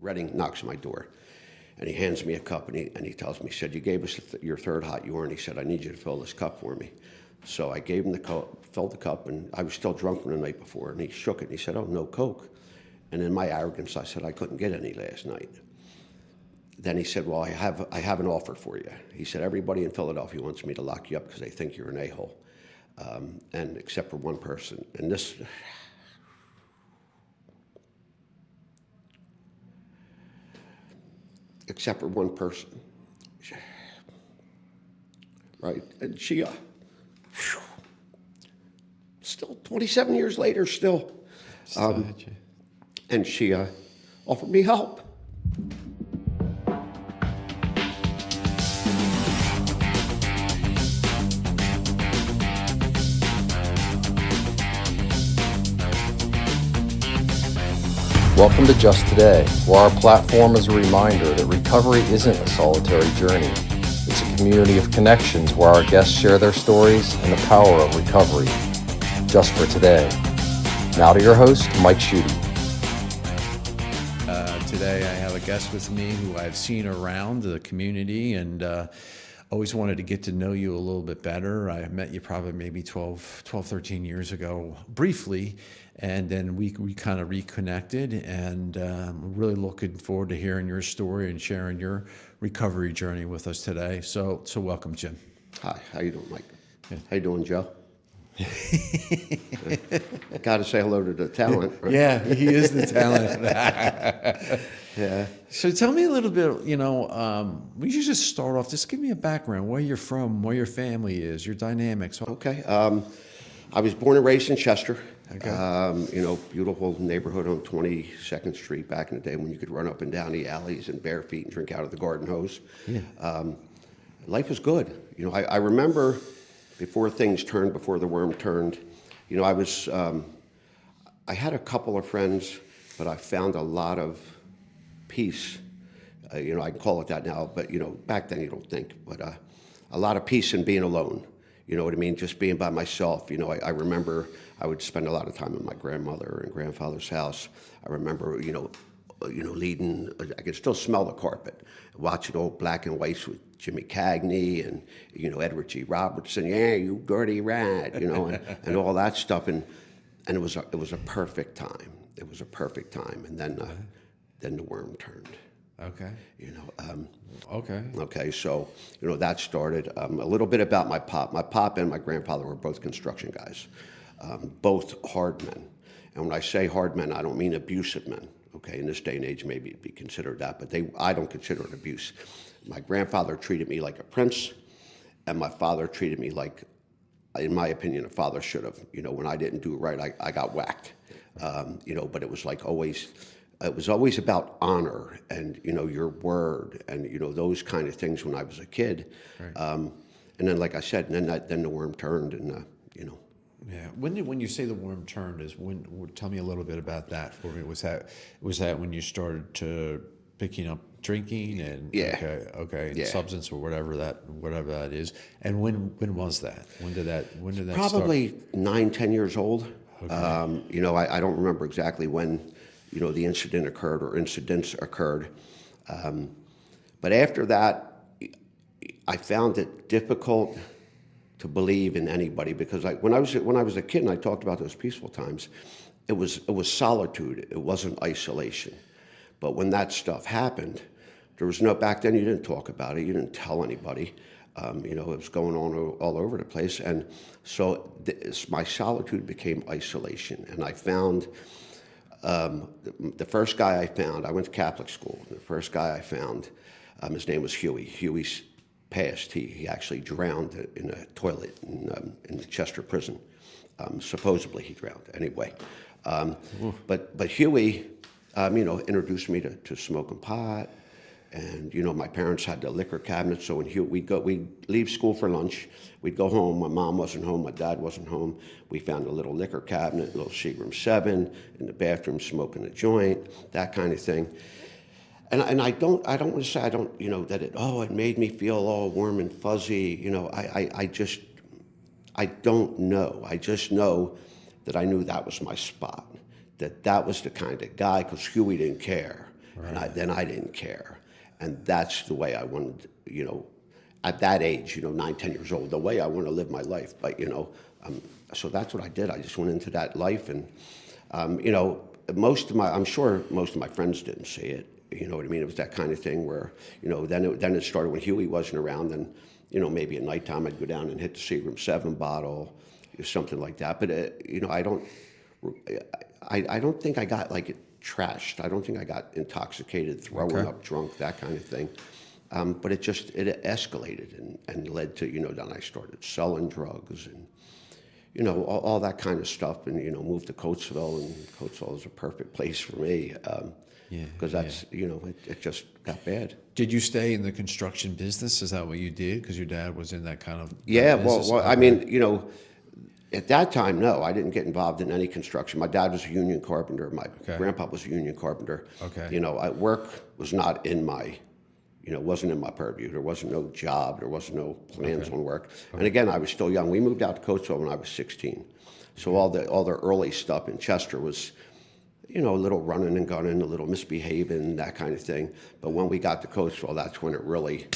Redding knocks on my door, and he hands me a cup, and he tells me, he said, "You gave us your third hot urine." He said, "I need you to fill this cup for me." So I gave him the cup, filled the cup, and I was still drunk from the night before, and he shook it, and he said, "Oh, no Coke." And in my arrogance, I said, "I couldn't get any last night." Then he said, "Well, I have an offer for you." He said, "Everybody in Philadelphia wants me to lock you up because they think you're an a-hole, and except for one person." And this, except for one person, right? And she, still 27 years later, still, and she offered me help. Welcome to Just Today, where our platform is a reminder that recovery isn't a solitary journey. It's a community of connections where our guests share their stories and the power of recovery. Just for today. Now to your host, Mike Schutte. Today I have a guest with me who I've seen around the community and always wanted to get to know you a little bit better. I met you probably maybe 12, 13 years ago briefly, and then we kind of reconnected, and I'm really looking forward to hearing your story and sharing your recovery journey with us today. So welcome, Jim. Hi, how you doing, Mike? How you doing, Joe? Got to say hello to the talent, right? Yeah, he is the talent. Yeah. So tell me a little bit, we should just start off, just give me a background, where you're from, where your family is, your dynamics. Okay. I was born and raised in Chester. Okay. Beautiful neighborhood on 22nd Street back in the day when you could run up and down the alleys in bare feet and drink out of the garden hose. Yeah. Life was good. I remember before things turned, before the worm turned, I had a couple of friends, but I found a lot of peace. I can call it that now, but back then you don't think, but a lot of peace in being alone. You know what I mean? Just being by myself. I remember I would spend a lot of time at my grandmother and grandfather's house. I remember, leading. I can still smell the carpet. Watching old black and whites with Jimmy Cagney and Edward G. Robertson. Yeah, you dirty rat. And all that stuff. And it was a perfect time. It was a perfect time. And then the worm turned. Okay. Okay. Okay, so, that started. A little bit about my pop. My pop and my grandfather were both construction guys, both hard men. And when I say hard men, I don't mean abusive men. Okay, in this day and age, maybe it'd be considered that, but I don't consider it abuse. My grandfather treated me like a prince, and my father treated me like, in my opinion, a father should have. When I didn't do it right, I got whacked. But it was like always. It was always about honor and your word and those kind of things when I was a kid, Right. And then like I said, then the worm turned and Yeah. When you say the worm turned, tell me a little bit about that for me. Was that when you started to picking up drinking and Yeah. okay, and Yeah. substance or whatever that is, and when was that? When did that probably 9-10 years old. Okay. I don't remember exactly when the incident occurred or incidents occurred, but after that I found it difficult to believe in anybody because when I was a kid and I talked about those peaceful times, it was solitude. It wasn't isolation. But when that stuff happened, there was back then you didn't talk about it. You didn't tell anybody. It was going on all over the place. And so my solitude became isolation. And I found the first guy I found, I went to Catholic school. The first guy I found, his name was Huey. Huey's passed. He actually drowned in a toilet in the Chester prison. Supposedly he drowned. Anyway, but Huey, introduced me to smoking pot, and my parents had the liquor cabinet. So when we'd leave school for lunch, we'd go home. My mom wasn't home. My dad wasn't home. We found a little liquor cabinet, a little Seagram 7 in the bathroom, smoking a joint, that kind of thing. And I don't want to say that it made me feel all warm and fuzzy. I don't know. I just know that I knew that was my spot, that was the kind of guy, because Huey didn't care. and then I didn't care. And that's the way I wanted, at that age, 9, 10 years old, the way I want to live my life. But, so that's what I did. I just went into that life, and, I'm sure most of my friends didn't see it. You know what I mean? It was that kind of thing where, then it started when Huey wasn't around, and, maybe at nighttime I'd go down and hit the Seagram 7 bottle, something like that. But, I don't think I got like trashed. I don't think I got intoxicated, throwing up, drunk, that kind of thing. But it escalated and led to, then I started selling drugs and, all that kind of stuff, and, moved to Coatesville, and Coatesville is a perfect place for me. Because that's, it just got bad. Did you stay in the construction business? Is that what you did? Because your dad was in that kind of Yeah, business? I mean, at that time, no, I didn't get involved in any construction. My dad was a union carpenter. My grandpa was a union carpenter. Okay. Work was not in my, wasn't in my purview. There wasn't no job. There wasn't no plans on work. And again, I was still young. We moved out to Coatesville when I was 16. So all the early stuff in Chester was, a little running and gunning, a little misbehaving, that kind of thing. But when we got to Coatesville, that's when it really,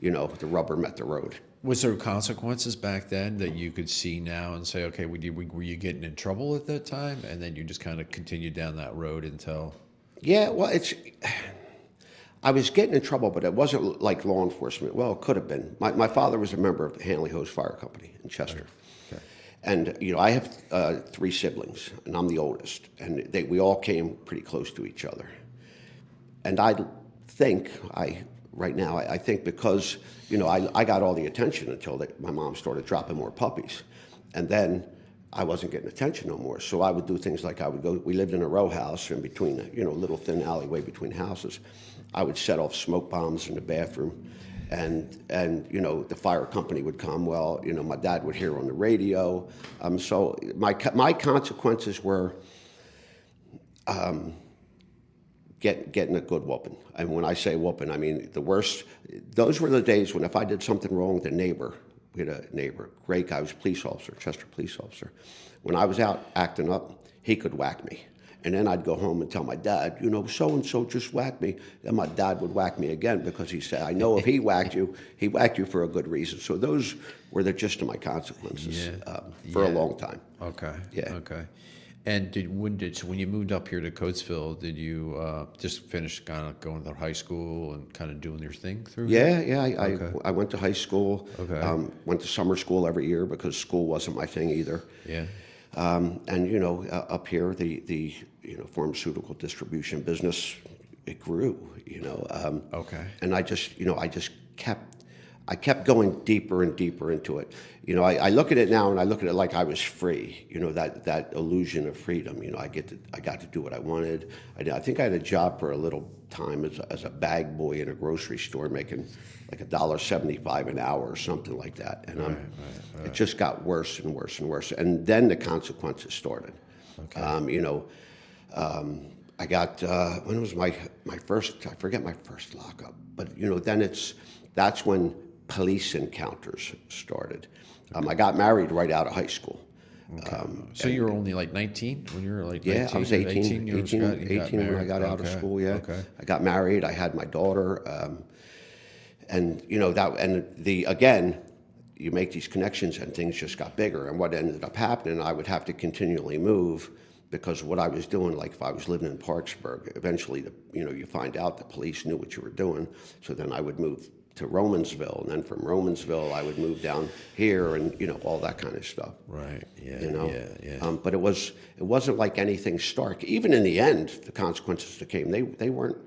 the rubber met the road. Was there consequences back then that you could see now and say, okay, were you getting in trouble at that time? And then you just kind of continued down that road until... Yeah, well, I was getting in trouble, but it wasn't like law enforcement. Well, it could have been. My father was a member of the Hanley Hose Fire Company in Chester. Okay. And, I have 3 siblings, and I'm the oldest. And we all came pretty close to each other. And I think because, I got all the attention until my mom started dropping more puppies. And then I wasn't getting attention no more. So I would do things like we lived in a row house in between, a little thin alleyway between houses. I would set off smoke bombs in the bathroom, and the fire company would come. Well, my dad would hear on the radio. So my consequences were getting a good whooping. And when I say whooping, I mean the worst. Those were the days when if I did something wrong with a neighbor, we had a neighbor, great guy, was a police officer, Chester police officer. When I was out acting up, he could whack me. And then I'd go home and tell my dad, so-and-so just whacked me. Then my dad would whack me again because he said, I know if he whacked you for a good reason. So those were the gist of my consequences for a long time. Okay. Yeah. Okay. And when you moved up here to Coatesville, did you just finish kind of going to high school and kind of doing your thing through? Yeah. I went to high school. Okay. Went to summer school every year because school wasn't my thing either. Yeah. And up here, the pharmaceutical distribution business, it grew. Okay. And I just kept going deeper and deeper into it. I look at it now and I look at it like I was free. That illusion of freedom. I got to do what I wanted. I think I had a job for a little time as a bag boy in a grocery store, making like $1.75 an hour or something like that. And it just got worse and worse and worse. And then the consequences started. Okay. I got when was my first? I forget my first lockup, but then that's when police encounters started. I got married right out of high school. Okay. So you were only like 19 when you were like 19? Yeah, I was 18 when I got out of school, yeah. Okay. I got married, I had my daughter, and again, you make these connections and things just got bigger. And what ended up happening, I would have to continually move because what I was doing, like if I was living in Parksburg, eventually, you find out the police knew what you were doing. So then I would move to Romansville, and then from Romansville, I would move down here, and all that kind of stuff. Right. Yeah. Yeah. But it wasn't like anything stark. Even in the end, the consequences that came, they weren't.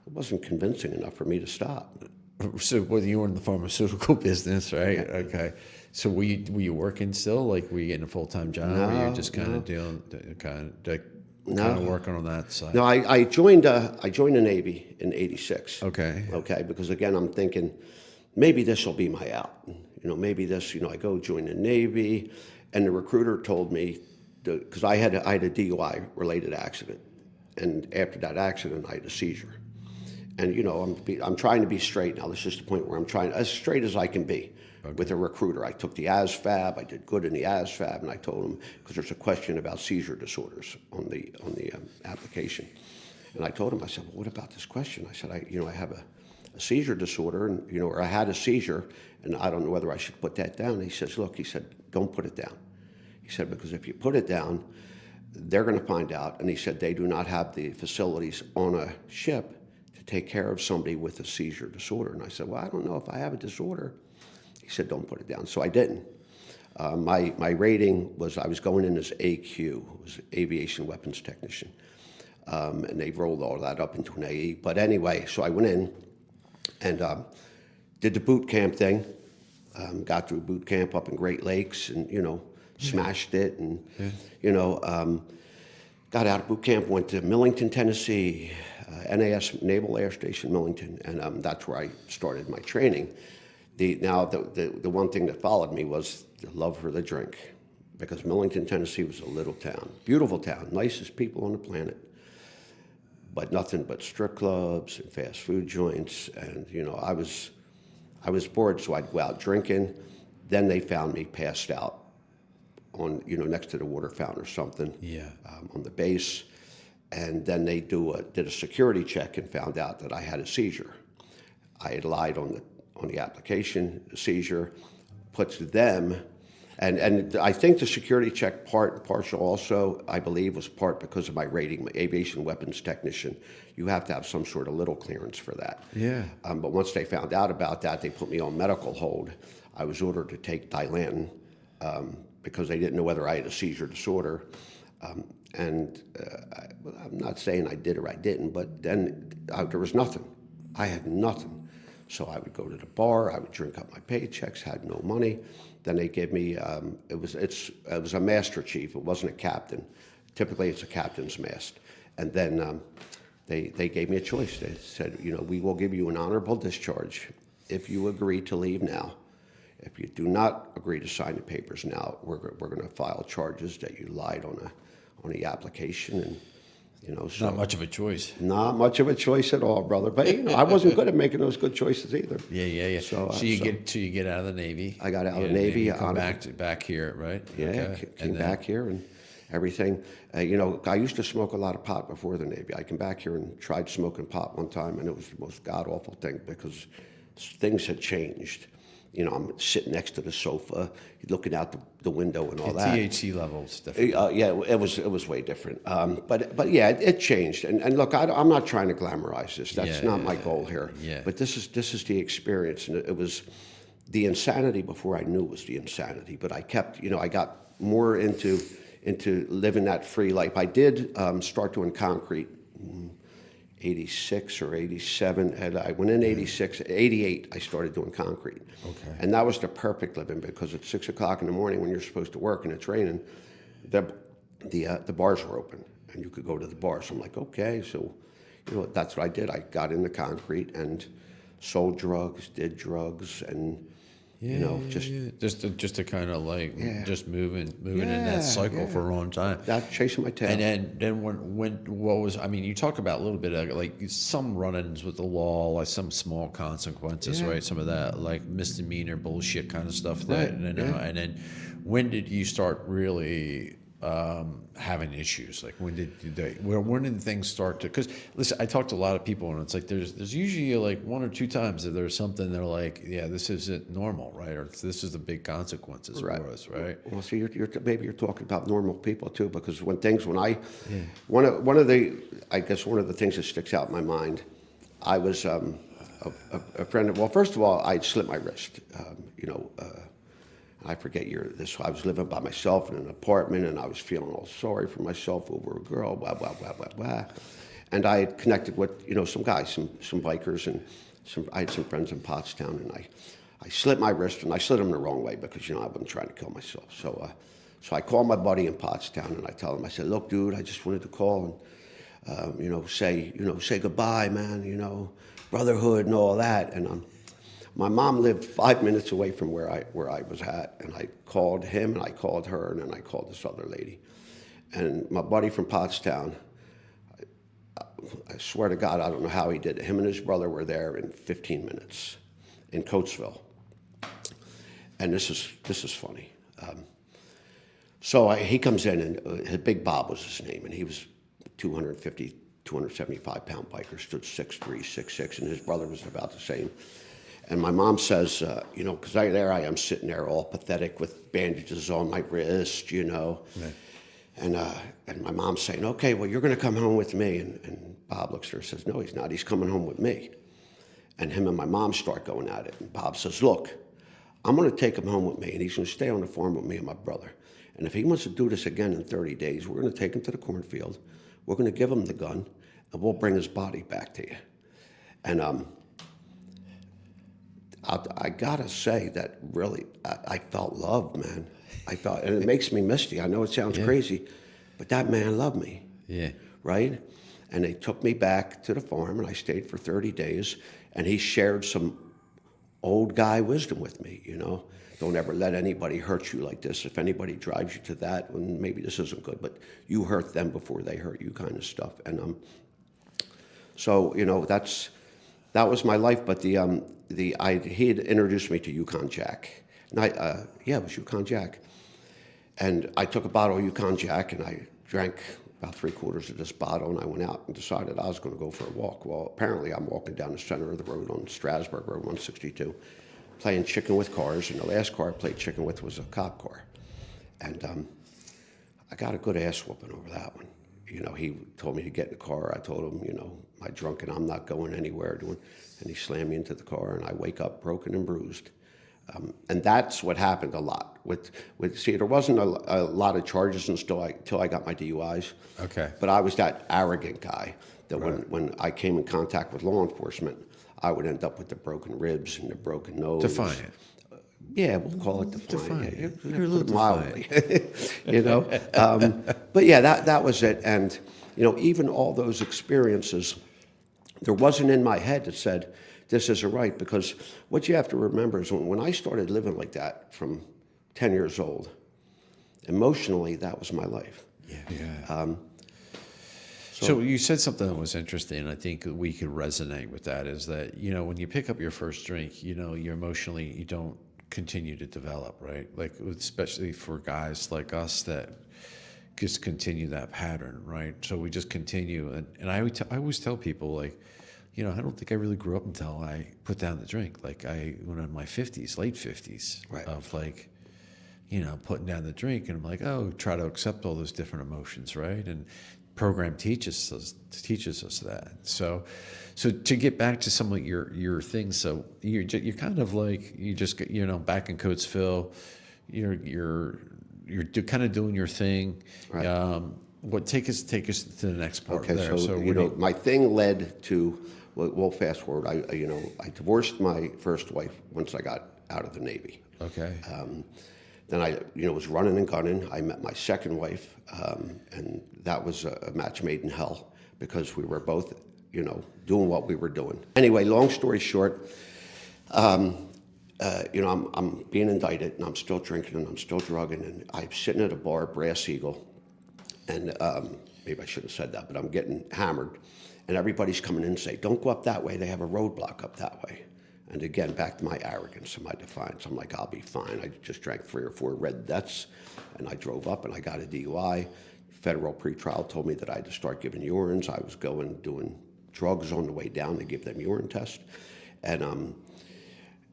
It wasn't convincing enough for me to stop. So whether you were in the pharmaceutical business, right? Yeah. Okay. So were you working still? Like were you getting a full-time job? No, or you were just kind of doing kind of working on that side? No, I joined the Navy in '86. Okay. Okay, because again, I'm thinking maybe this will be my out. Maybe this. I go join the Navy, and the recruiter told me because I had a DUI related accident, and after that accident, I had a seizure. And I'm trying to be straight now. This is the point where I'm trying as straight as I can be with a recruiter. I took the ASFAB. I did good in the ASFAB, and I told him because there's a question about seizure disorders on the application. And I told him, I said, well, what about this question? I said, I have a seizure disorder, and, or I had a seizure, and I don't know whether I should put that down. And he says, look, he said, don't put it down. He said, because if you put it down, they're going to find out. And he said, they do not have the facilities on a ship to take care of somebody with a seizure disorder. And I said, well, I don't know if I have a disorder. He said, don't put it down. So I didn't. My rating was, I was going in as AQ, was Aviation Weapons Technician. And they rolled all that up into an AE. But anyway, so I went in and did the boot camp thing. Got through boot camp up in Great Lakes and, smashed it. And, got out of boot camp, went to Millington, Tennessee, NAS, Naval Air Station, Millington. And that's where I started my training. The one thing that followed me was the love for the drink, because Millington, Tennessee was a little town, beautiful town, nicest people on the planet, but nothing but strip clubs and fast food joints. And I was bored, so I'd go out drinking. Then they found me passed out on next to the water fountain or something. Yeah. On the base, and then they did a security check and found out that I had a seizure. I had lied on the application, seizure, puts them, and I think the security check partial also, I believe, was part because of my rating, my aviation weapons technician. You have to have some sort of little clearance for that. Yeah. But once they found out about that, they put me on medical hold. I was ordered to take Dilantin because they didn't know whether I had a seizure disorder. I'm not saying I did or I didn't, but then there was nothing. I had nothing. So I would go to the bar, I would drink up my paychecks, had no money. Then they gave me, it was a master chief, it wasn't a captain. Typically it's a captain's mast. And then they gave me a choice. They said, we will give you an honorable discharge if you agree to leave now. If you do not agree to sign the papers now, we're going to file charges that you lied on the application. And so Not much of a choice. not much of a choice at all, brother. But I wasn't good at making those good choices either. Yeah. So, you get out of the Navy. I got out of the Navy. You come back here, right? Yeah, Okay. came back here and everything. I used to smoke a lot of pot before the Navy. I came back here and tried smoking pot one time, and it was the most god-awful thing because things had changed. I'm sitting next to the sofa, looking out the window and all that. THC levels different. Yeah, it was way different. But yeah, it changed. And look, I'm not trying to glamorize this. That's not my goal here. Yeah. But this is the experience, and it was the insanity before I knew it was the insanity. But I kept, I got more into living that free life. I did start doing concrete. 86 or 87, and I went in 86, 88, I started doing concrete. Okay. And that was the perfect living because at 6 o'clock in the morning when you're supposed to work and it's raining, the bars were open and you could go to the bars. So I'm like, okay, so that's what I did. I got into concrete and sold drugs, did drugs, and just to kind of just moving in Yeah, that cycle yeah. for a long time. that's chasing my tail. And then when what was, I mean, you talk about a little bit of like some run-ins with the law, like some small consequences, Yeah. right? Some of that like misdemeanor bullshit kind of stuff. Right, And yeah. then when did you start really having issues? Like when did things start to? Because listen, I talked to a lot of people, and it's like there's usually like one or two times that there's something they're like, yeah, this isn't normal, right? Or this is the big consequences for us, right? Well, see, maybe you're talking about normal people too, because one of the things that sticks out in my mind, I was a friend of, well, first of all, I'd slit my wrist, I forget this. I was living by myself in an apartment, and I was feeling all sorry for myself over a girl, blah, blah, blah, blah, blah. And I had connected with, some guys, some bikers, and I had some friends in Pottstown, and I slit my wrist, and I slit them the wrong way because, I wasn't trying to kill myself. So I called my buddy in Pottstown, and I tell him, I said, look, dude, I just wanted to call and, say goodbye, man, brotherhood and all that. And my mom lived 5 minutes away from where I was at, and I called him, and I called her, and then I called this other lady. And my buddy from Pottstown, I swear to God, I don't know how he did it. Him and his brother were there in 15 minutes in Coatesville. And this is funny. So he comes in, and Big Bob was his name, and he was 250 275-pound biker, stood 6'3", 6'6", and his brother was about the same. And my mom says, because there I am sitting there all pathetic with bandages on my wrist, Right. And my mom's saying, okay, well, you're going to come home with me. And Bob looks at her and says, no, he's not. He's coming home with me. And him and my mom start going at it. And Bob says, look, I'm going to take him home with me, and he's going to stay on the farm with me and my brother. And if he wants to do this again in 30 days, we're going to take him to the cornfield. We're going to give him the gun, and we'll bring his body back to you. And I gotta say that really, I felt loved, man. And it makes me misty. I know it sounds crazy, but that man loved me. Yeah. Right? And they took me back to the farm, and I stayed for 30 days, and he shared some old guy wisdom with me, Don't ever let anybody hurt you like this. If anybody drives you to that, and maybe this isn't good, but you hurt them before they hurt you, kind of stuff. And so that was my life. But he had introduced me to Yukon Jack. And it was Yukon Jack. And I took a bottle of Yukon Jack, and I drank about 3/4 of this bottle, and I went out and decided I was going to go for a walk. Well, apparently I'm walking down the center of the road on Strasburg Road 162, playing chicken with cars, and the last car I played chicken with was a cop car. And I got a good ass whooping over that one. He told me to get in the car. I told him, my drunken, I'm not going anywhere. And he slammed me into the car, and I wake up broken and bruised. And that's what happened a lot. There wasn't a lot of charges until I got my DUIs. Okay. But I was that arrogant guy that when I came in contact with law enforcement, I would end up with the broken ribs and the broken nose. Defiant. Yeah, we'll call it defiant. Defiant. Yeah, You're a little mildly, But yeah, that was it. And even all those experiences, there wasn't in my head that said this isn't right, because what you have to remember is when I started living like that from 10 years old, emotionally that was my life. Yeah. So you said something that was interesting, and I think we could resonate with that, is that, when you pick up your first drink, you're emotionally, you don't continue to develop, right? Like, especially for guys like us that just continue that pattern, right? So we just continue. And I always tell people, like, I don't think I really grew up until I put down the drink. Like, I went in my 50s, late 50s, Right. of like, putting down the drink, and I'm like, oh, try to accept all those different emotions, right? And program teaches us that. So to get back to some of your things, so you're kind of like, you just back in Coatesville, you're kind of doing your thing. Right. Take us to the next part. Okay, there. so my thing led to, we'll fast forward. I divorced my first wife once I got out of the Navy. Okay. Then I was running and gunning. I met my second wife, and that was a match made in hell, because we were both doing what we were doing. Anyway, long story short, I'm being indicted, and I'm still drinking, and I'm still drugging, and I'm sitting at a bar, Brass Eagle, and maybe I shouldn't have said that, but I'm getting hammered, and everybody's coming in and say, don't go up that way, they have a roadblock up that way. And again, back to my arrogance and my defiance. I'm like, I'll be fine. I just drank 3 or 4 Red Deaths, and I drove up, and I got a DUI. Federal pretrial told me that I had to start giving urines. I was doing drugs on the way down to give them urine tests. And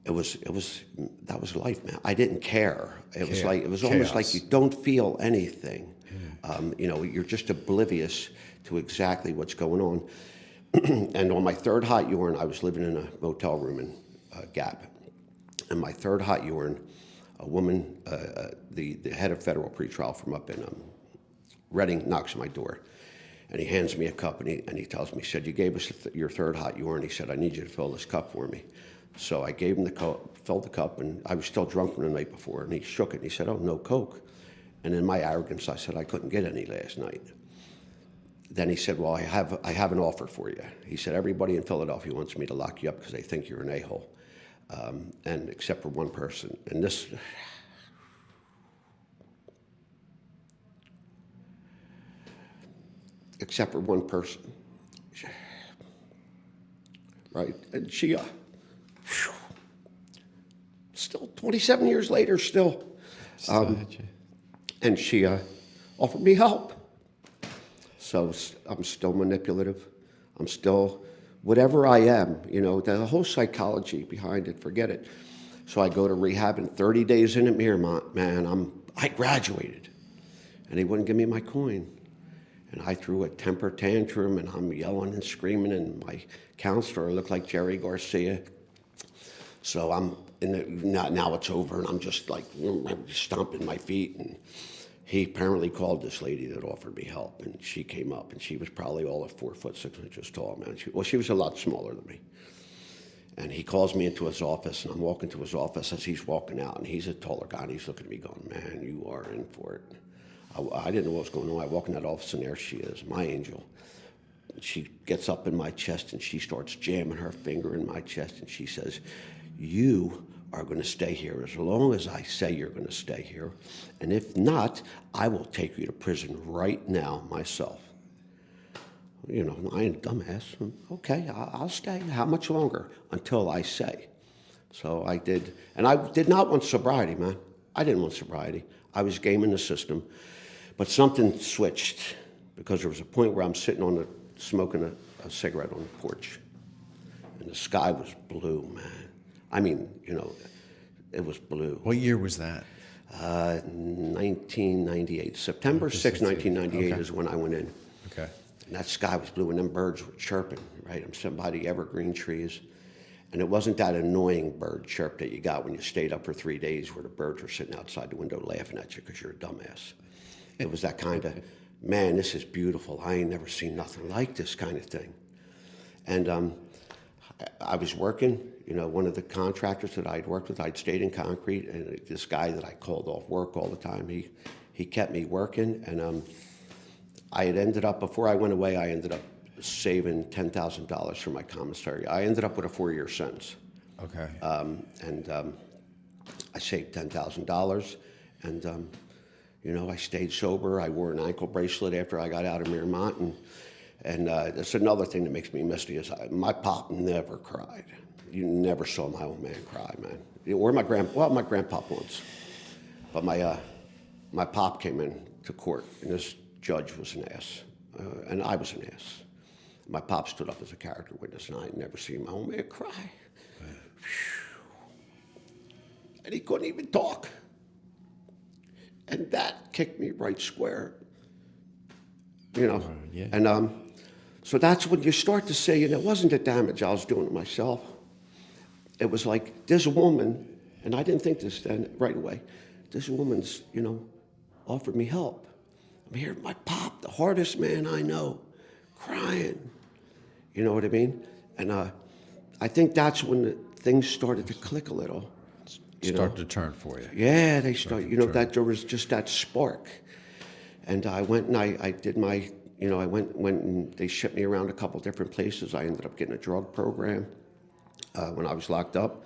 that was life, man. I didn't care. It was almost like you don't feel anything. You're just oblivious to exactly what's going on. And on my third hot urine, I was living in a motel room in Gap. And my third hot urine, a woman, the head of federal pretrial from up in Reading, knocks on my door. And he hands me a cup, and he tells me, he said, you gave us your third hot urine. He said, I need you to fill this cup for me. So I gave him the cup, filled the cup, and I was still drunk from the night before. And he shook it, and he said, oh, no Coke. And in my arrogance, I said, I couldn't get any last night. Then he said, well, I have an offer for you. He said, everybody in Philadelphia wants me to lock you up because they think you're an a-hole, and except for one person. And this, except for one person, right? And she, still 27 years later, and she offered me help. So I'm still manipulative. I'm still whatever I am, the whole psychology behind it, forget it. So I go to rehab, and 30 days in at Miramont, man, I graduated. And they wouldn't give me my coin. And I threw a temper tantrum, and I'm yelling and screaming, and my counselor looked like Jerry Garcia. So now it's over, and I'm just like stomping my feet. And he apparently called this lady that offered me help, and she came up, and she was probably all of 4'6" tall, man. She was a lot smaller than me. And he calls me into his office, and I'm walking to his office as he's walking out, and he's a taller guy, and he's looking at me going, man, you are in for it. I didn't know what was going on. I walk in that office, and there she is, my angel. She gets up in my chest, and she starts jamming her finger in my chest, and she says, you are going to stay here as long as I say you're going to stay here. And if not, I will take you to prison right now myself. I ain't a dumbass. Okay, I'll stay. How much longer? Until I say. So I did. And I did not want sobriety, man. I didn't want sobriety. I was gaming the system. But something switched, because there was a point where I'm sitting smoking a cigarette on the porch. And the sky was blue, man. I mean, it was blue. What year was that? 1998. September 6, 1998 Okay. is when I went in. Okay. And that sky was blue, and them birds were chirping, right? I'm sitting by the evergreen trees. And it wasn't that annoying bird chirp that you got when you stayed up for 3 days where the birds were sitting outside the window laughing at you because you're a dumbass. It was that kind of, man, this is beautiful. I ain't never seen nothing like this kind of thing. And I was working, one of the contractors that I'd worked with, I'd stayed in concrete, and this guy that I called off work all the time, he kept me working, and I had ended up, before I went away, I ended up saving $10,000 for my commissary. I ended up with a 4-year sentence. Okay. I saved $10,000, and I stayed sober. I wore an ankle bracelet after I got out of Miramont, and that's another thing that makes me misty is my pop never cried. You never saw my old man cry, man. Or my grandpa once, but my pop came in to court, and this judge was an ass, and I was an ass. My pop stood up as a character witness, and I had never seen my old man cry. And he couldn't even talk. And that kicked me right square, Yeah. And so that's when you start to say, it wasn't the damage I was doing to myself. It was like this woman, and I didn't think this then right away, this woman's, offered me help. I'm here, my pop, the hardest man I know, crying. You know what I mean? And I think that's when things started to click a little. Start to turn for you. Yeah, they started, that there was just that spark. And I went and I did my, I went and they shipped me around a couple different places. I ended up getting a drug program when I was locked up.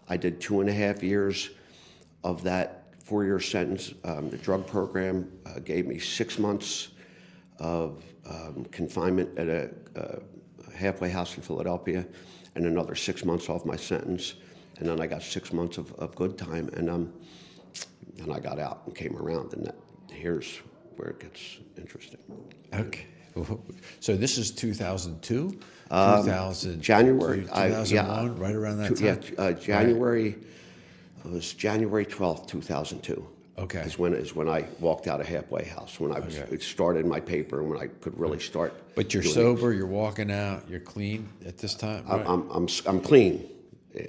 I did 2.5 years of that 4-year sentence. The drug program gave me 6 months of confinement at a halfway house in Philadelphia, and another 6 months off my sentence. And then I got 6 months of good time, and then I got out and came around, and here's where it gets interesting. Okay. So this is 2002? 2000, January. 2001, right around that time? Yeah, January. It was January 12th, 2002. Okay. Is when I walked out of halfway house, when I was started my paper, and when I could really start. But you're doing sober, you're walking out, you're clean at this time? Right? I'm clean.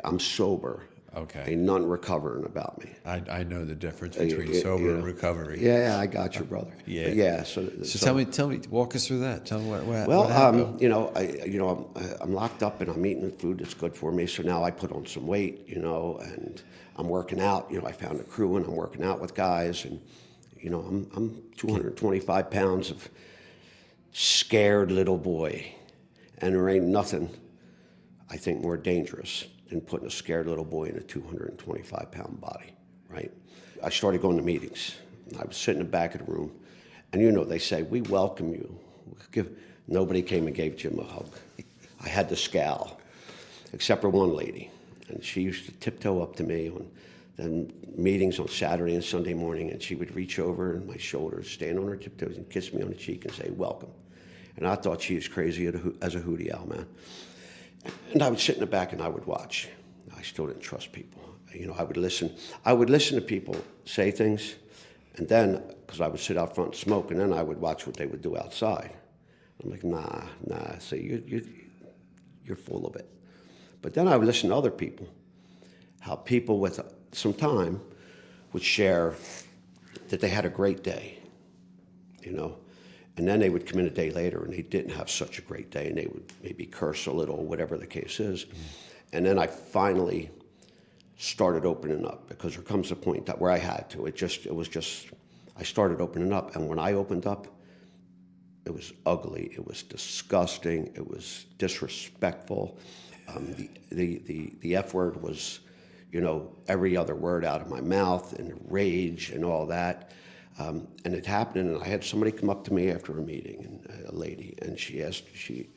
I'm sober. Okay. Ain't none recovering about me. I know the difference between sober and recovery. Yeah, I got you, brother. Yeah. But yeah. So tell me, walk us through that. Tell me what Well, happened. I'm locked up and I'm eating food that's good for me. So now I put on some weight, and I'm working out. I found a crew and I'm working out with guys, and I'm 225 pounds of scared little boy, and there ain't nothing I think more dangerous than putting a scared little boy in a 225-pound body, right? I started going to meetings. I was sitting in the back of the room, and they say, we welcome you. Nobody came and gave Jim a hug. I had to scowl, except for one lady, and she used to tiptoe up to me on the meetings on Saturday and Sunday morning, and she would reach over my shoulders, stand on her tiptoes, and kiss me on the cheek and say, welcome. And I thought she was crazy as a hootie owl, man. And I would sit in the back and I would watch. I still didn't trust people. You know, I would listen to people say things, and then, because I would sit out front and smoke, and then I would watch what they would do outside. I'm like, nah. So you're full of it. But then I would listen to other people, how people with some time would share that they had a great day, you know. And then they would come in a day later and they didn't have such a great day, and they would maybe curse a little, whatever the case is. And then I finally started opening up, because there comes a point where I had to. I started opening up, and when I opened up, it was ugly, it was disgusting, it was disrespectful. The F word was, you know, every other word out of my mouth, and rage and all that. And it happened, and I had somebody come up to me after a meeting, and a lady, and she asked me, she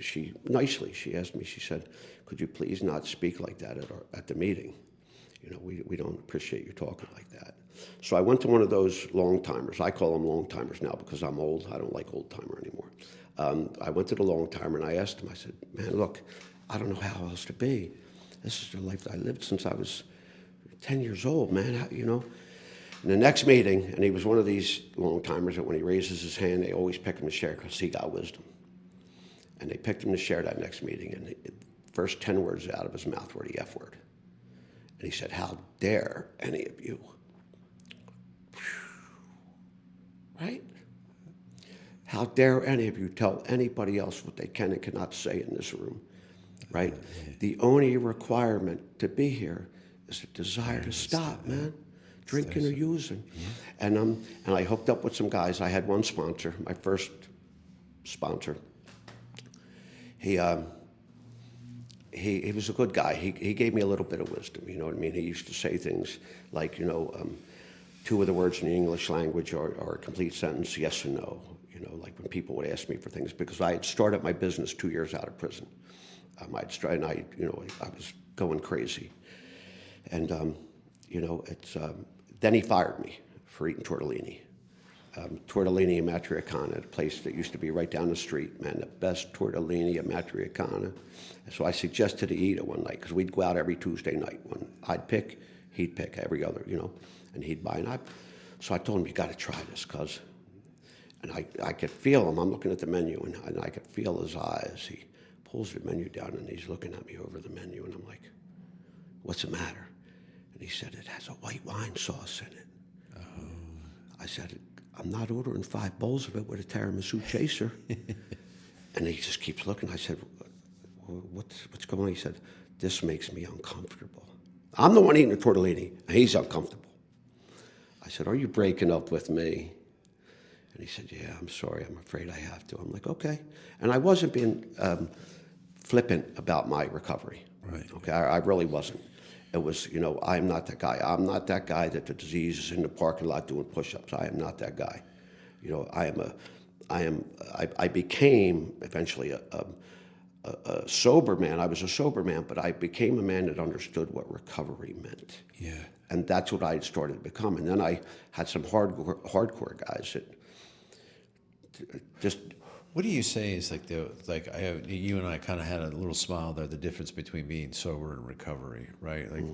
said, could you please not speak like that at the meeting? You know, we don't appreciate you talking like that. So I went to one of those long timers. I call them long timers now because I'm old. I don't like old timer anymore. I went to the long timer and I asked him, I said, man, look, I don't know how else to be. This is the life that I lived since I was 10 years old, man, you know. In the next meeting, and he was one of these long timers that when he raises his hand, they always pick him to share because he got wisdom. And they picked him to share that next meeting, and the first 10 words out of his mouth were the F word. And he said, how dare any of you? Right? How dare any of you tell anybody else what they can and cannot say in this room? Right? The only requirement to be here is the desire to stop, man. Drinking or using. And I hooked up with some guys. I had one sponsor, my first sponsor. He was a good guy. He gave me a little bit of wisdom, you know what I mean? He used to say things like, you know, two of the words in the English language are a complete sentence, yes and no. You know, like when people would ask me for things, because I had started my business 2 years out of prison. I was going crazy. And, you know, then he fired me for eating tortellini. Tortellini in Matriacana, a place that used to be right down the street, man, the best tortellini at Matriacana. So I suggested he eat it one night, because we'd go out every Tuesday night. When I'd pick, he'd pick every other, you know, and he'd buy. So I told him, you got to try this, cuz. And I could feel him. I'm looking at the menu, and I could feel his eyes. He pulls the menu down, and he's looking at me over the menu, and I'm like, what's the matter? And he said, it has a white wine sauce in it. Oh. I said, I'm not ordering 5 bowls of it with a tiramisu chaser. And he just keeps looking. I said, what's going on? He said, this makes me uncomfortable. I'm the one eating the tortellini, and he's uncomfortable. I said, are you breaking up with me? And he said, yeah, I'm sorry. I'm afraid I have to. I'm like, okay. And I wasn't being flippant about my recovery. Right. Okay, I really wasn't. It was, you know, I'm not that guy. I'm not that guy that the disease is in the parking lot doing push-ups. I am not that guy. You know, I became eventually a sober man. I was a sober man, but I became a man that understood what recovery meant. Yeah. And that's what I had started to become. And then I had some hardcore guys that just... What do you say is you and I kind of had a little smile there, the difference between being sober and recovery, right? Like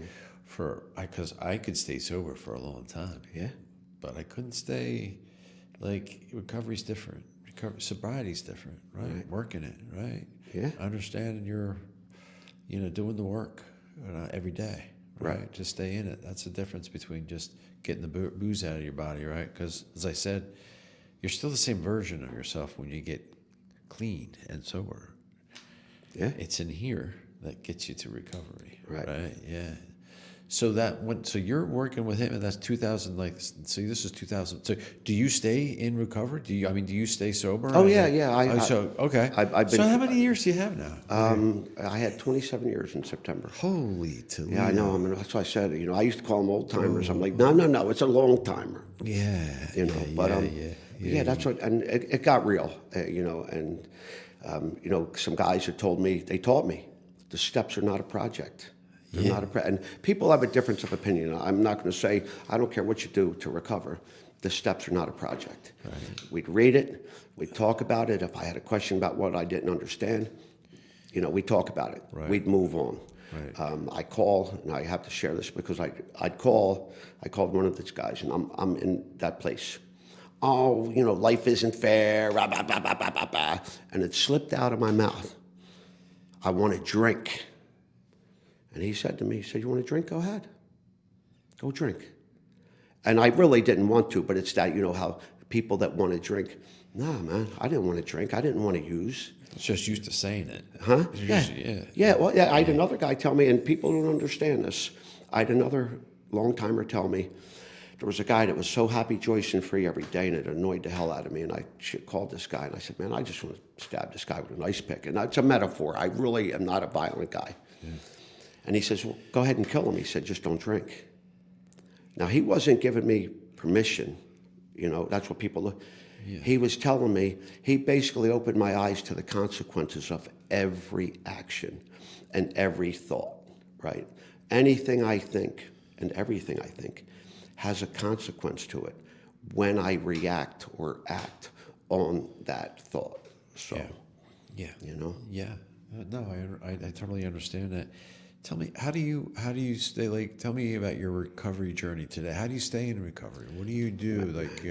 because I could stay sober for a long time. Yeah. But I couldn't stay, recovery's different. Sobriety's different, right? Working it, right? Yeah. Understanding you're, doing the work every day, right? Just stay in it. That's the difference between just getting the booze out of your body, right? Because as I said, you're still the same version of yourself when you get clean and sober. Yeah. It's in here that gets you to recovery. Right. Yeah. So you're working with him, and that's 2000. This is 2000. So do you stay in recovery? Do you stay sober? Oh yeah. Okay. I've been. So how many years do you have now? I had 27 years in September. Holy Toledo. Yeah, I know. I mean, that's why I said, I used to call them old timers. I'm like, no, it's a long timer. Yeah. Yeah, that's what, and it got real, and some guys had told me, they taught me, the steps are not a project. They're not and people have a difference of opinion. I'm not going to say, I don't care what you do to recover. the steps are not a project. We'd read it, we'd talk about it. If I had a question about what I didn't understand, we'd talk about it. Right. We'd move on. Right. I call, and I have to share this because I called one of these guys, and I'm in that place. Oh, life isn't fair, rah, bah, bah, bah, bah, bah, bah. And it slipped out of my mouth. I want to drink. And he said to me, you want to drink? Go ahead. Go drink. And I really didn't want to, but it's that, how people that want to drink, nah, man, I didn't want to drink. I didn't want to use. It's just used to saying it. Huh? It's Yeah. Well, I had another guy tell me, and people don't understand this. I had another long-timer tell me, there was a guy that was so happy, joyous, and free every day, and it annoyed the hell out of me. And I called this guy, and I said, man, I just want to stab this guy with an ice pick. And it's a metaphor. I really am not a violent guy. Yeah. And he says, well, go ahead and kill him. He said, just don't drink. Now, he wasn't giving me permission. That's what people look. Yeah. He was telling me, he basically opened my eyes to the consequences of every action and every thought, right? Anything I think and everything I think has a consequence to it when I react or act on that thought. So, yeah. Yeah. No, I totally understand that. Tell me, how do you stay, like, tell me about your recovery journey today. How do you stay in recovery? What do you do? Like,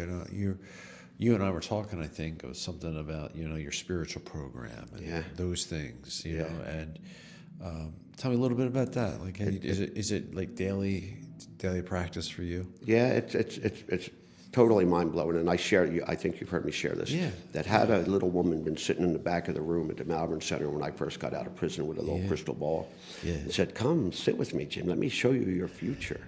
you and I were talking, I think, of something about, your spiritual program and those things, you know, and tell me a little bit about that. Like, is it like daily practice for you? Yeah, it's totally mind-blowing, and I think you've heard me share this. Yeah. That had a little woman been sitting in the back of the room at the Malvern Center when I first got out of prison with a little crystal ball, and said, come sit with me, Jim, let me show you your future.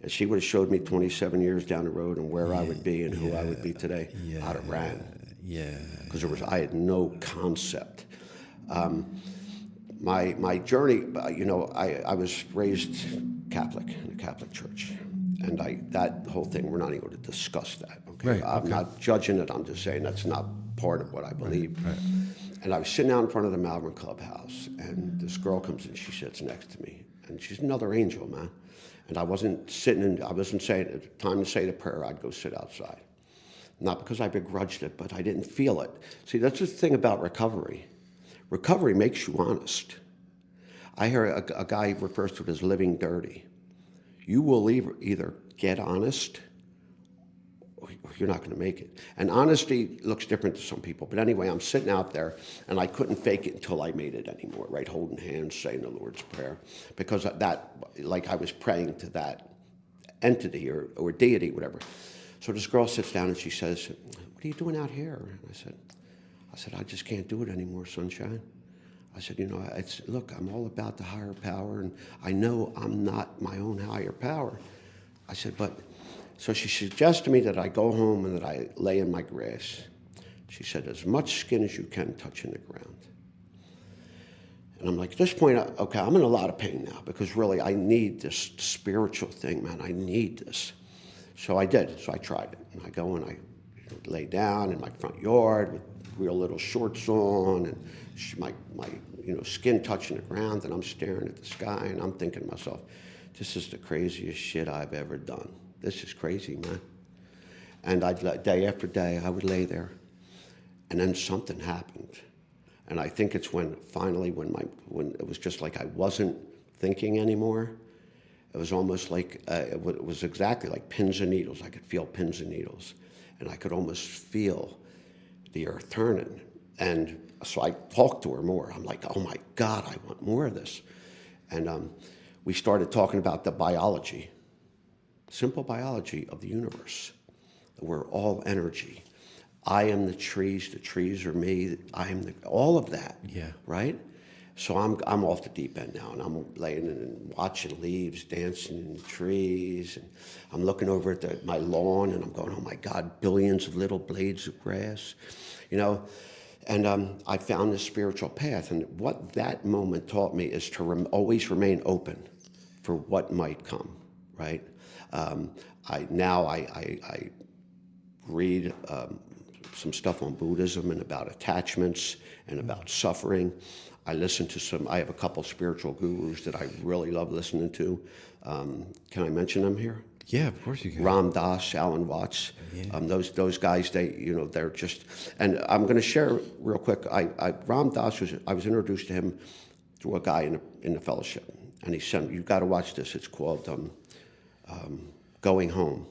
And she would have showed me 27 years down the road and where I would be and who I would be today. I'd have ran. Yeah. Because I had no concept. My journey, I was raised Catholic in a Catholic church. And that whole thing, we're not even going to discuss that. Okay? Right, I'm not judging it. I'm just saying that's not part of what I believe. Right. And I was sitting out in front of the Malvern Clubhouse, and this girl comes in. She sits next to me, and she's another angel, man. And I wasn't saying at time to say the prayer. I'd go sit outside. Not because I begrudged it, but I didn't feel it. See, that's the thing about recovery. Recovery makes you honest. I hear a guy refers to it as living dirty. You will either get honest or you're not going to make it. And honesty looks different to some people. But anyway, I'm sitting out there, and I couldn't fake it until I made it anymore, right? Holding hands, saying the Lord's Prayer. Because like I was praying to that entity or deity, whatever. So this girl sits down, and she says, what are you doing out here? And I said, I just can't do it anymore, sunshine. I said, look, I'm all about the higher power, and I know I'm not my own higher power. I said, so she suggests to me that I go home and that I lay in my grass. She said, as much skin as you can touching the ground. And I'm like, at this point, okay, I'm in a lot of pain now because really I need this spiritual thing, man. I need this. So I did. So I tried it. And I go and I lay down in my front yard with real little shorts on and my skin touching the ground, and I'm staring at the sky, and I'm thinking to myself, this is the craziest shit I've ever done. This is crazy, man. And day after day, I would lay there, and then something happened. And I think it's when it was just like I wasn't thinking anymore. It was almost like, it was exactly like pins and needles. I could feel pins and needles, and I could almost feel the earth turning. And so I talked to her more. I'm like, oh my God, I want more of this. And we started talking about the biology, simple biology of the universe. We're all energy. I am the trees are me, I am all of that, right? So I'm off the deep end now, and I'm laying and watching leaves dancing in the trees, and I'm looking over at my lawn, and I'm going, oh my God, billions of little blades of grass, And I found this spiritual path, and what that moment taught me is to always remain open for what might come, right? I read some stuff on Buddhism and about attachments and about suffering. I have a couple spiritual gurus that I really love listening to. Can I mention them here? Yeah, of course you can. Ram Dass, Alan Watts, those guys, they're just, and I'm going to share real quick. Ram Dass I was introduced to him through a guy in the fellowship, and he said, "You got to watch this. It's called Going Home.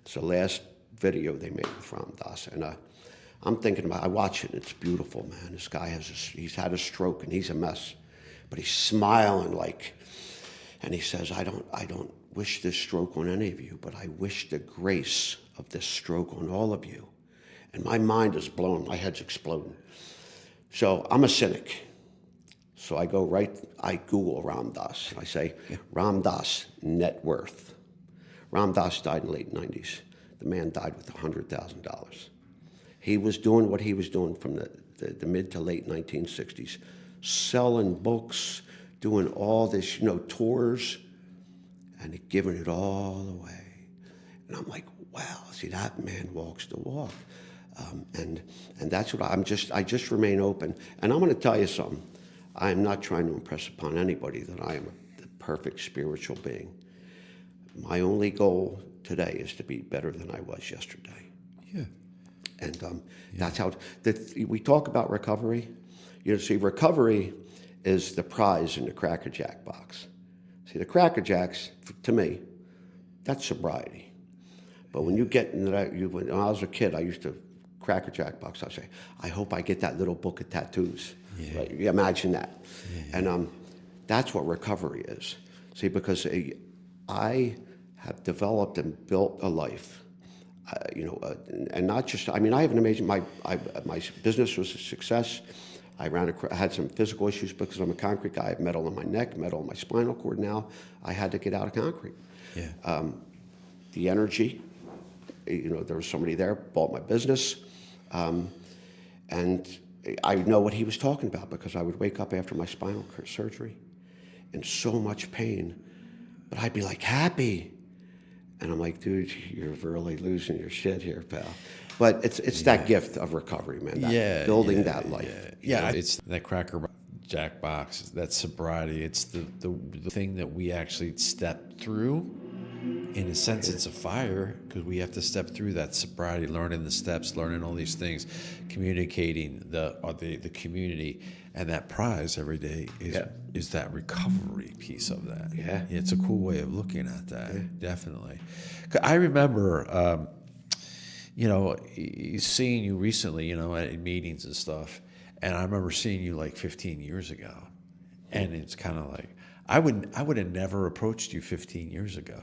It's the last video they made with Ram Dass, and I'm thinking about. I watch it. And it's beautiful, man. This guy he's had a stroke and he's a mess, but he's smiling like, and he says, I don't wish this stroke on any of you, but I wish the grace of this stroke on all of you. And my mind is blown. My head's exploding. So I'm a cynic. So I Google Ram Dass. I say, Ram Dass net worth. Ram Dass died in the late 90s. The man died with $100,000. He was doing what he was doing from the mid to late 1960s, selling books, doing all this, tours, and giving it all away. And I'm like, wow, see, that man walks the walk. And that's what I just remain open. And I'm going to tell you something. I am not trying to impress upon anybody that I am the perfect spiritual being. My only goal today is to be better than I was yesterday. Yeah. And that's how, we talk about recovery. See, recovery is the prize in the Cracker Jack box. See, the Cracker Jacks, to me, that's sobriety. But when you get into that, when I was a kid, I used to, Cracker Jack box, I'd say, I hope I get that little book of tattoos. Yeah. Right? You imagine that. Yeah. And that's what recovery is. See, because I have developed and built a life, and not just, I have an amazing, my business was a success. I had some physical issues because I'm a concrete guy. I have metal in my neck, metal in my spinal cord now. I had to get out of concrete. Yeah. The energy, there was somebody there, bought my business. And I know what he was talking about because I would wake up after my spinal surgery in so much pain, but I'd be like happy. And I'm like, dude, you're really losing your shit here, pal. But it's that gift of recovery, man. Building that life. Yeah, it's that Cracker Jack box, that sobriety. It's the thing that we actually step through. In a sense, it's a fire because we have to step through that sobriety, learning the steps, learning all these things, communicating the community, and that prize every day is that recovery piece of that. Yeah, it's a cool way of looking at that. Definitely. I remember, seeing you recently, at meetings and stuff, and I remember seeing you like 15 years ago, and it's kind of like I would have never approached you 15 years ago.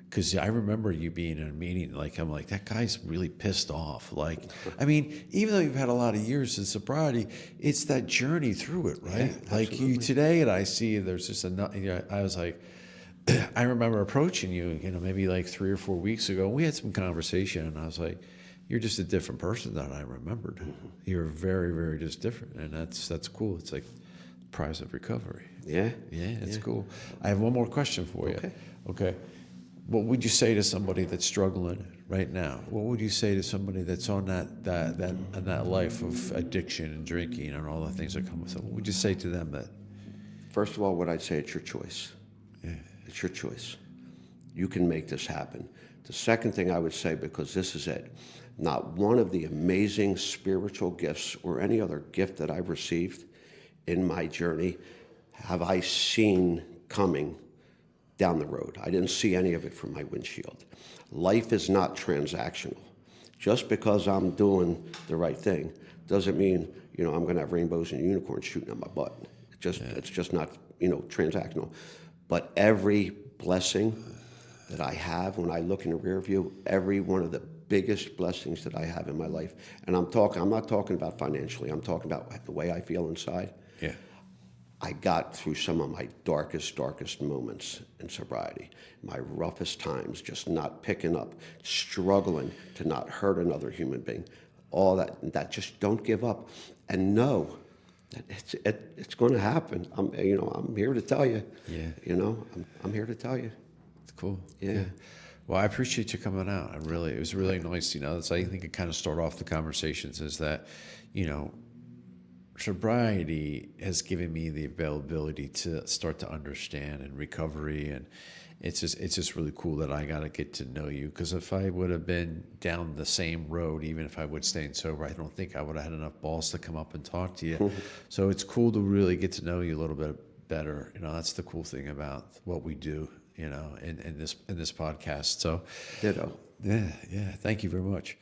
Because I remember you being in a meeting, I'm like, that guy's really pissed off. Even though you've had a lot of years in sobriety, it's that journey through it, right? Yeah, like you today, and I see there's just I was like, I remember approaching you, maybe like 3 or 4 weeks ago. We had some conversation, and I was like, you're just a different person than I remembered. Mm-hmm. You're very, very just different, and that's cool. It's like prize of recovery. Yeah. Yeah, it's cool. I have one more question for you. Okay. What would you say to somebody that's struggling right now? What would you say to somebody that's on that life of addiction and drinking and all the things that come with it? What would you say to them that? First of all, what I'd say, it's your choice. Yeah. It's your choice. You can make this happen. The second thing I would say, because this is it, not one of the amazing spiritual gifts or any other gift that I've received in my journey have I seen coming down the road. I didn't see any of it from my windshield. Life is not transactional. Just because I'm doing the right thing doesn't mean, I'm going to have rainbows and unicorns shooting at my butt. It's just not, transactional. But every blessing that I have when I look in the rear view, every one of the biggest blessings that I have in my life, and I'm not talking about financially, I'm talking about the way I feel inside. Yeah. I got through some of my darkest moments in sobriety, my roughest times, just not picking up, struggling to not hurt another human being, all that just don't give up and know that it's going to happen. I'm here to tell you. Yeah. I'm here to tell you. It's cool. Yeah. Well, I appreciate you coming out. It was really nice. That's I think it kind of start off the conversations is that, sobriety has given me the availability to start to understand and recovery, and it's just really cool that I got to get to know you, because if I would have been down the same road, even if I would stay sober, I don't think I would have had enough balls to come up and talk to you. So it's cool to really get to know you a little bit better. That's the cool thing about what we do, in this podcast. So Ditto. yeah, thank you very much.